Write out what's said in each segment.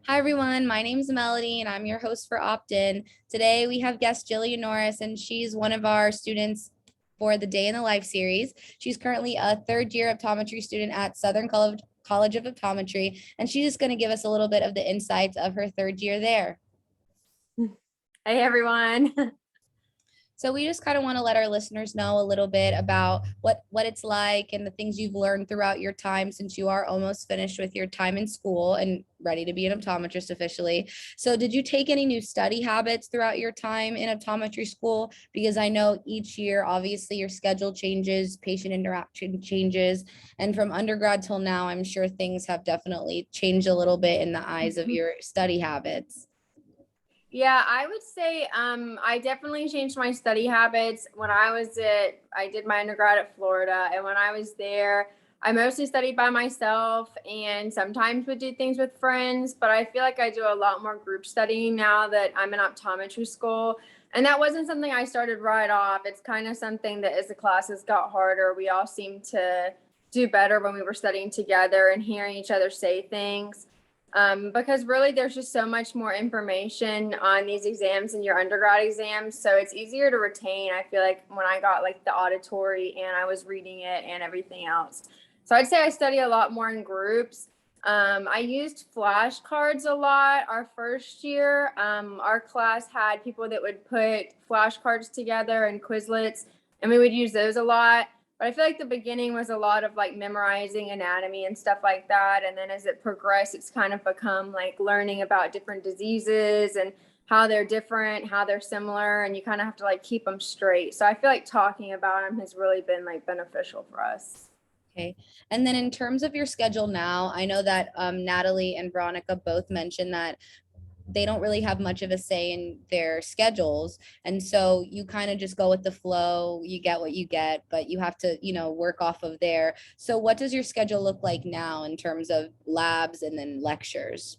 Hi, everyone. My name is Melody, and I'm your host for Opt-in. Today, we have guest Jillian Norris, and she's one of our students for the Day in the Life series. She's currently a third-year optometry student at Southern College of Optometry, and she's just going to give us a little bit of the insights of her third year there. Hey, everyone. So we just kind of want to let our listeners know a little bit about what it's like and the things you've learned throughout your time, since you are almost finished with your time in school and ready to be an optometrist officially. So did you take any new study habits throughout your time in optometry school? Because I know each year, obviously, your schedule changes, patient interaction changes, and from undergrad till now, I'm sure things have definitely changed a little bit in the eyes of your study habits. Yeah, I would say I definitely changed my study habits. I did my undergrad at Florida, and when I was there, I mostly studied by myself and sometimes would do things with friends, but I feel like I do a lot more group studying now that I'm in optometry school. And that wasn't something I started right off. It's kind of something that as the classes got harder, we all seemed to do better when we were studying together and hearing each other say things. Because really there's just so much more information on these exams than your undergrad exams. So it's easier to retain. I feel like when I got like the auditory and I was reading it and everything else. So I'd say I study a lot more in groups. I used flashcards a lot our first year. Our class had people that would put flashcards together and Quizlets, and we would use those a lot. But I feel like the beginning was a lot of like memorizing anatomy and stuff like that. And then as it progressed, it's kind of become like learning about different diseases and how they're different, how they're similar, and you kind of have to like keep them straight. So I feel like talking about them has really been like beneficial for us. Okay. And then in terms of your schedule now, I know that Natalie and Veronica both mentioned that they don't really have much of a say in their schedules. And so you kind of just go with the flow, you get what you get, but you have to, work off of there. So what does your schedule look like now in terms of labs and then lectures?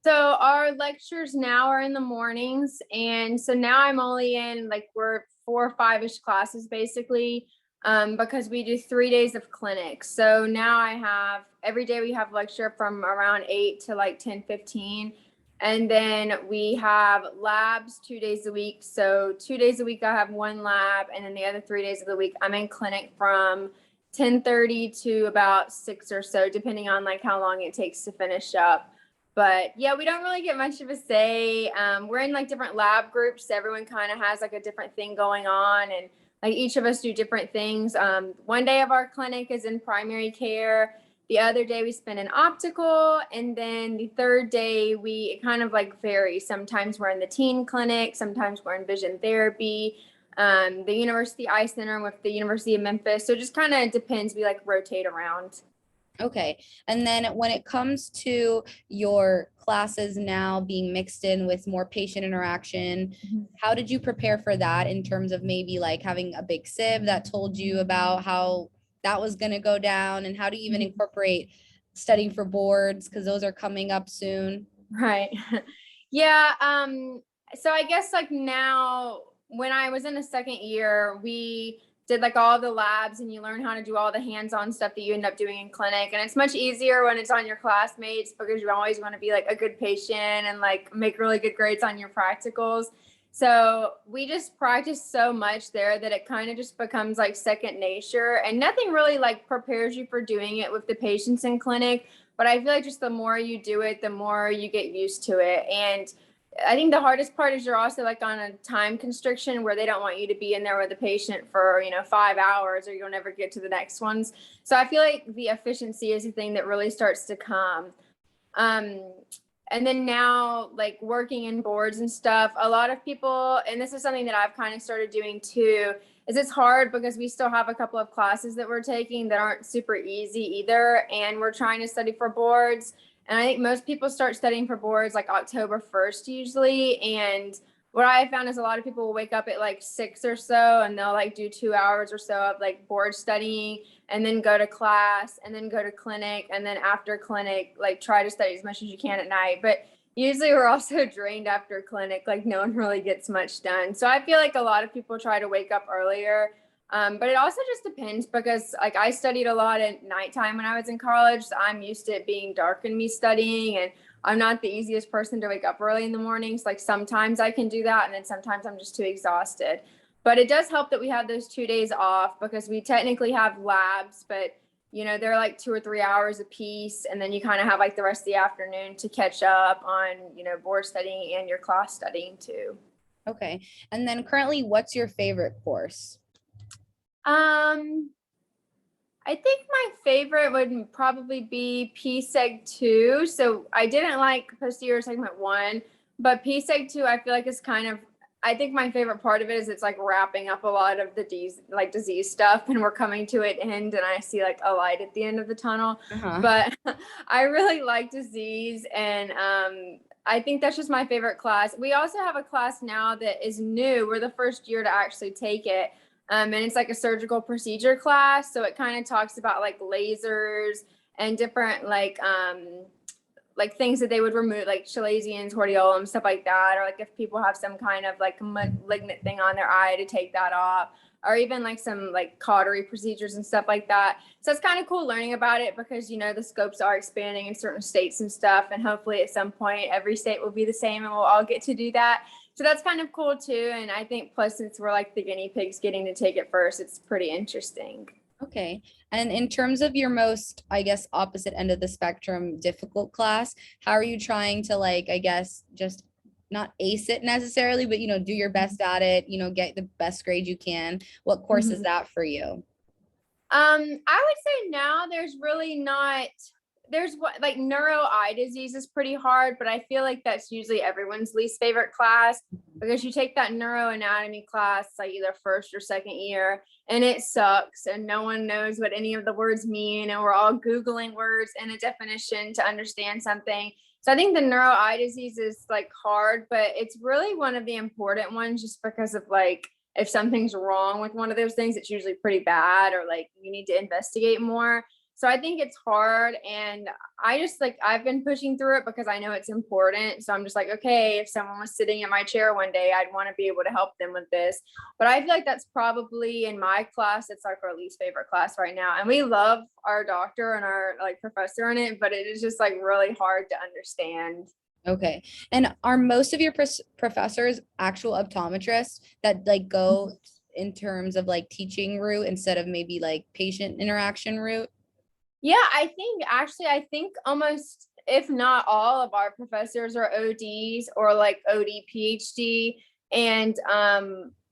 So our lectures now are in the mornings. And so now I'm only in like we're 4 or 5-ish classes basically, because we do 3 days of clinics. So now I have every day we have lecture from around 8 to like 10:15. And then we have labs 2 days a week. So 2 days a week I have one lab, and then the other 3 days of the week I'm in clinic from 10:30 to about 6 or so, depending on like how long it takes to finish up. But yeah, we don't really get much of a say. We're in like different lab groups. Everyone kind of has like a different thing going on, and like each of us do different things. One day of our clinic is in primary care. The other day we spend in optical, and then the third day it kind of like varies. Sometimes we're in the teen clinic, sometimes we're in vision therapy, the University Eye Center with the University of Memphis. So it just kind of depends. We like rotate around. Okay. And then when it comes to your classes now being mixed in with more patient interaction, how did you prepare for that in terms of maybe like having a big sieve that told you about how that was going to go down? And how do you even incorporate studying for boards? Because those are coming up soon. Right. Yeah. So I guess like now when I was in the second year, we did like all the labs and you learn how to do all the hands-on stuff that you end up doing in clinic. And it's much easier when it's on your classmates because you always want to be like a good patient and like make really good grades on your practicals. So we just practice so much there that it kind of just becomes like second nature, and nothing really like prepares you for doing it with the patients in clinic. But I feel like just the more you do it, the more you get used to it. And I think the hardest part is you're also like on a time constriction where they don't want you to be in there with the patient for, 5 hours, or you'll never get to the next ones. So I feel like the efficiency is the thing that really starts to come. Um, and then now, like working in boards and stuff, a lot of people, and this is something that I've kind of started doing too, is it's hard because we still have a couple of classes that we're taking that aren't super easy either. And we're trying to study for boards. And I think most people start studying for boards like October 1st usually. And what I found is a lot of people will wake up at like 6 or so, and they'll like do 2 hours or so of like board studying, and then go to class, and then go to clinic, and then after clinic like try to study as much as you can at night. But usually we're also drained after clinic, like no one really gets much done. So I feel like a lot of people try to wake up earlier. But it also just depends because like I studied a lot at nighttime when I was in college. So I'm used to it being dark and me studying, and I'm not the easiest person to wake up early in the mornings. Like sometimes I can do that, and then sometimes I'm just too exhausted. But it does help that we have those 2 days off because we technically have labs, but they're like 2 or 3 hours a piece, and then you kind of have like the rest of the afternoon to catch up on, board studying and your class studying too. Okay. And then currently, what's your favorite course? Um, I think my favorite would probably be PSEG 2. So I didn't like posterior segment 1, but PSEG 2, I feel like is kind of, I think my favorite part of it is it's like wrapping up a lot of the disease stuff, and we're coming to an end, and I see like a light at the end of the tunnel. Uh-huh. But I really like disease, and I think that's just my favorite class. We also have a class now that is new. We're the first year to actually take it. And it's like a surgical procedure class. So it kind of talks about like lasers and different like things that they would remove, like chalazions, hordeolum, stuff like that, or like if people have some kind of like malignant thing on their eye to take that off, or even like some like cautery procedures and stuff like that. So it's kind of cool learning about it because the scopes are expanding in certain states and stuff, and hopefully at some point every state will be the same and we'll all get to do that. So that's kind of cool too. And I think plus since we're like the guinea pigs getting to take it first, it's pretty interesting. Okay. And in terms of your most, I guess, opposite end of the spectrum, difficult class, how are you trying to like, I guess, just not ace it necessarily, but do your best at it, get the best grade you can? What course is Mhm. that for you? I would say now there's really not, there's what like neuro eye disease is pretty hard, but I feel like that's usually everyone's least favorite class because you take that neuroanatomy class like either first or second year, and it sucks and no one knows what any of the words mean, and we're all Googling words and a definition to understand something. So I think the neuro eye disease is like hard, but it's really one of the important ones just because of like if something's wrong with one of those things, it's usually pretty bad or like you need to investigate more. So I think it's hard. And I just like, I've been pushing through it because I know it's important. So I'm just like, okay, if someone was sitting in my chair one day, I'd want to be able to help them with this. But I feel like that's probably in my class, it's like our least favorite class right now. And we love our doctor and our like professor in it, but it is just like really hard to understand. Okay. And are most of your professors actual optometrists that like go in terms of like teaching route instead of maybe like patient interaction route? Yeah, I think almost if not all of our professors are ODs or like OD PhD. And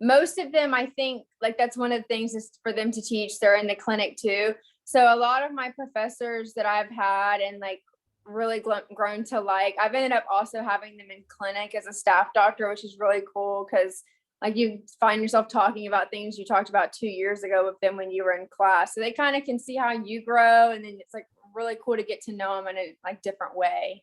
most of them, I think like that's one of the things is for them to teach. They're in the clinic too. So a lot of my professors that I've had and like really grown to like, I've ended up also having them in clinic as a staff doctor, which is really cool because like you find yourself talking about things you talked about 2 years ago with them when you were in class. So they kind of can see how you grow. And then it's like really cool to get to know them in a like different way.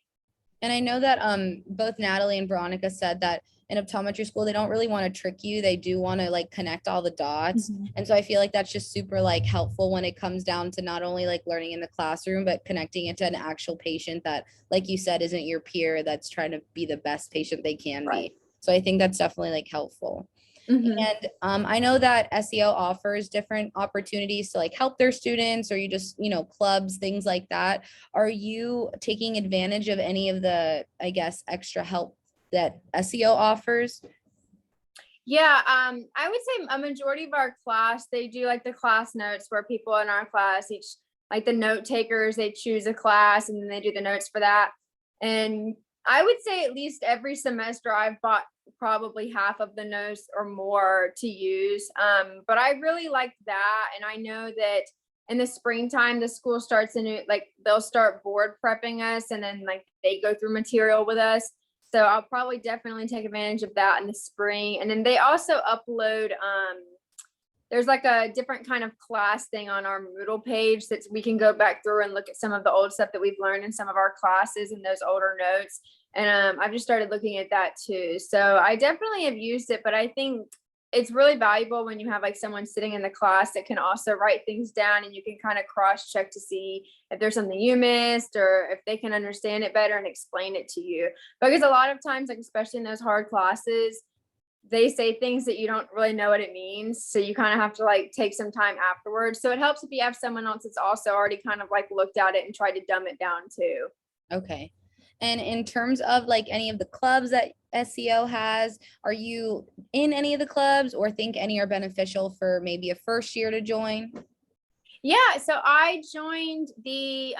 And I know that both Natalie and Veronica said that in optometry school they don't really want to trick you. They do want to like connect all the dots. Mhm. And so I feel like that's just super like helpful when it comes down to not only like learning in the classroom, but connecting it to an actual patient that, like you said, isn't your peer that's trying to be the best patient they can Right. be. So I think that's definitely like helpful. Hmm. And I know that SEO offers different opportunities to like help their students or you just, clubs, things like that. Are you taking advantage of any of the, I guess, extra help that SEO offers? Yeah, I would say a majority of our class, they do like the class notes where people in our class each like the note takers, they choose a class and then they do the notes for that. And I would say at least every semester I've bought probably half of the notes or more to use. But I really like that. And I know that in the springtime, the school starts a new, like they'll start board prepping us and then like they go through material with us. So I'll probably definitely take advantage of that in the spring. And then they also upload there's like a different kind of class thing on our Moodle page that we can go back through and look at some of the old stuff that we've learned in some of our classes and those older notes. And I've just started looking at that too. So I definitely have used it, but I think it's really valuable when you have like someone sitting in the class that can also write things down and you can kind of cross check to see if there's something you missed or if they can understand it better and explain it to you. Because a lot of times, like especially in those hard classes, they say things that you don't really know what it means. So you kind of have to like take some time afterwards. So it helps if you have someone else that's also already kind of like looked at it and tried to dumb it down too. Okay. And in terms of like any of the clubs that SEO has, are you in any of the clubs or think any are beneficial for maybe a first year to join? Yeah, so I joined the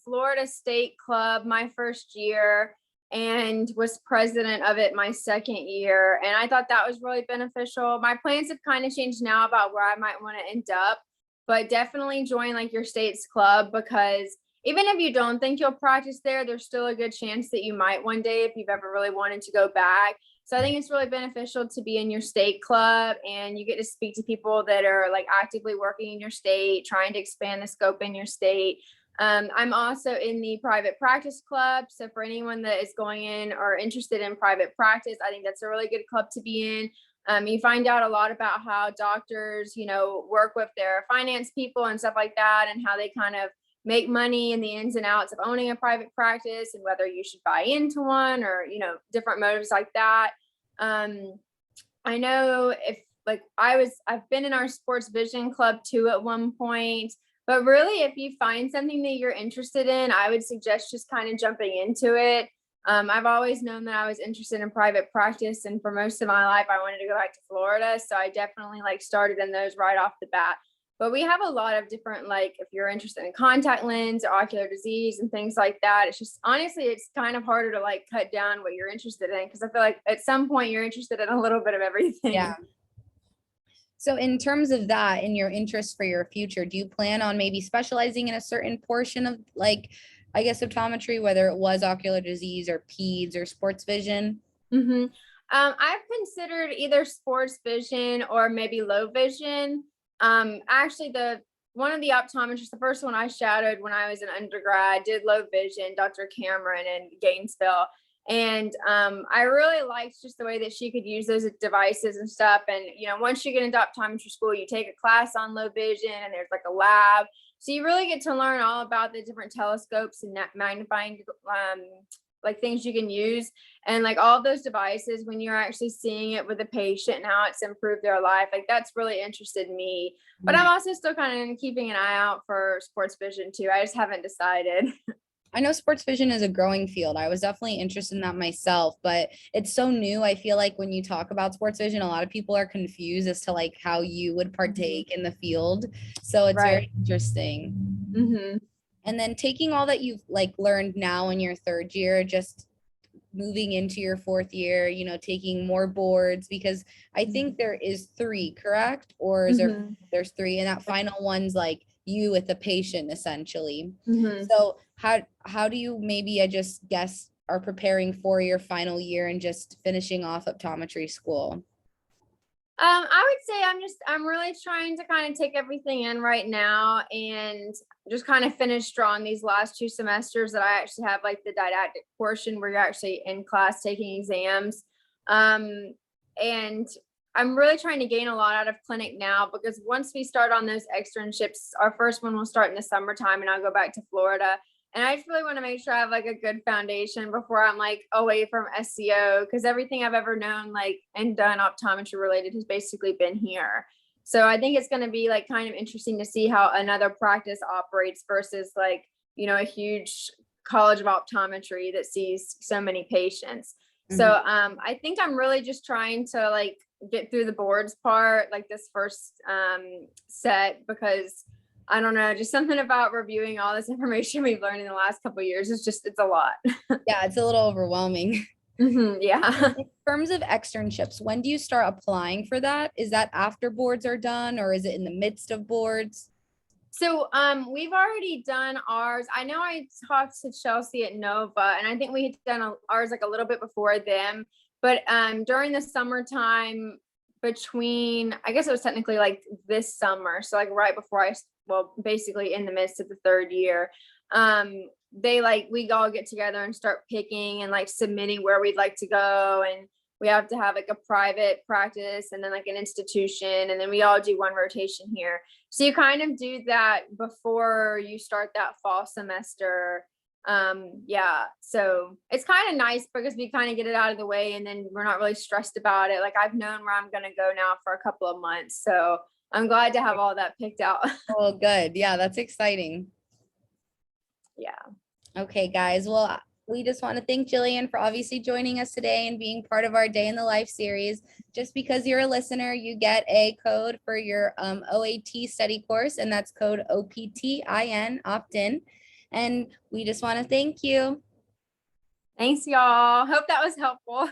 Florida State Club my first year and was president of it my second year. And I thought that was really beneficial. My plans have kind of changed now about where I might want to end up, but definitely join like your state's club, because even if you don't think you'll practice there, there's still a good chance that you might one day if you've ever really wanted to go back. So I think it's really beneficial to be in your state club, and you get to speak to people that are like actively working in your state, trying to expand the scope in your state. I'm also in the private practice club. So for anyone that is going in or interested in private practice, I think that's a really good club to be in. You find out a lot about how doctors, work with their finance people and stuff like that, and how they kind of make money and the ins and outs of owning a private practice and whether you should buy into one or, different motives like that. Um, I know if like I've been in our sports vision club too at one point, but really if you find something that you're interested in, I would suggest just kind of jumping into it. I've always known that I was interested in private practice, and for most of my life, I wanted to go back to Florida. So I definitely like started in those right off the bat. But we have a lot of different, like if you're interested in contact lens or ocular disease and things like that, it's just honestly, it's kind of harder to like cut down what you're interested in, because I feel like at some point you're interested in a little bit of Yeah. everything. So in terms of that, in your interest for your future, do you plan on maybe specializing in a certain portion of like, I guess, optometry, whether it was ocular disease or peds or sports vision? Mm-hmm. I've considered either sports vision or maybe low vision. Actually, the one of the optometrists, the first one I shadowed when I was an undergrad, did low vision, Dr. Cameron in Gainesville. And I really liked just the way that she could use those devices and stuff. And, once you get into optometry school, you take a class on low vision and there's like a lab. So you really get to learn all about the different telescopes and magnifying like things you can use, and like all those devices when you're actually seeing it with a patient and how it's improved their life. Like that's really interested me. But I'm also still kind of keeping an eye out for sports vision too. I just haven't decided. I know sports vision is a growing field. I was definitely interested in that myself, but it's so new. I feel like when you talk about sports vision, a lot of people are confused as to like how you would partake in the field. So it's Right. very interesting. Mm-hmm. And then taking all that you've like learned now in your third year, just moving into your fourth year, taking more boards, because I think there is three, correct? Or is Mm-hmm. there's three, and that final one's like you with the patient essentially. Mm-hmm. So how do you, maybe I just guess, are preparing for your final year and just finishing off optometry school? I would say I'm really trying to kind of take everything in right now and just kind of finish strong these last 2 semesters that I actually have like the didactic portion where you're actually in class taking exams. And I'm really trying to gain a lot out of clinic now, because once we start on those externships, our first one will start in the summertime and I'll go back to Florida. And I just really want to make sure I have like a good foundation before I'm like away from SEO, because everything I've ever known like and done optometry related has basically been here. So I think it's going to be like kind of interesting to see how another practice operates versus like, a huge college of optometry that sees so many patients. Mhm. So I think I'm really just trying to like get through the boards part, like this first set, because I don't know, just something about reviewing all this information we've learned in the last couple of years is just, it's a lot. Yeah, it's a little overwhelming. Yeah. In terms of externships, when do you start applying for that? Is that after boards are done or is it in the midst of boards? So we've already done ours. I know I talked to Chelsea at Nova, and I think we had done ours like a little bit before them. But during the summertime, between, I guess it was technically like this summer, so like right before well, basically in the midst of the third year, they like we all get together and start picking and like submitting where we'd like to go, and we have to have like a private practice and then like an institution, and then we all do one rotation here. So you kind of do that before you start that fall semester. Yeah, so it's kind of nice because we kind of get it out of the way and then we're not really stressed about it. Like I've known where I'm going to go now for a couple of months. So I'm glad to have all that picked out. Oh, good. Yeah, that's exciting. Yeah. Okay, guys. Well, we just want to thank Jillian for obviously joining us today and being part of our Day in the Life series. Just because you're a listener, you get a code for your OAT study course, and that's code OPTIN, opt in. And we just want to thank you. Thanks, y'all. Hope that was helpful.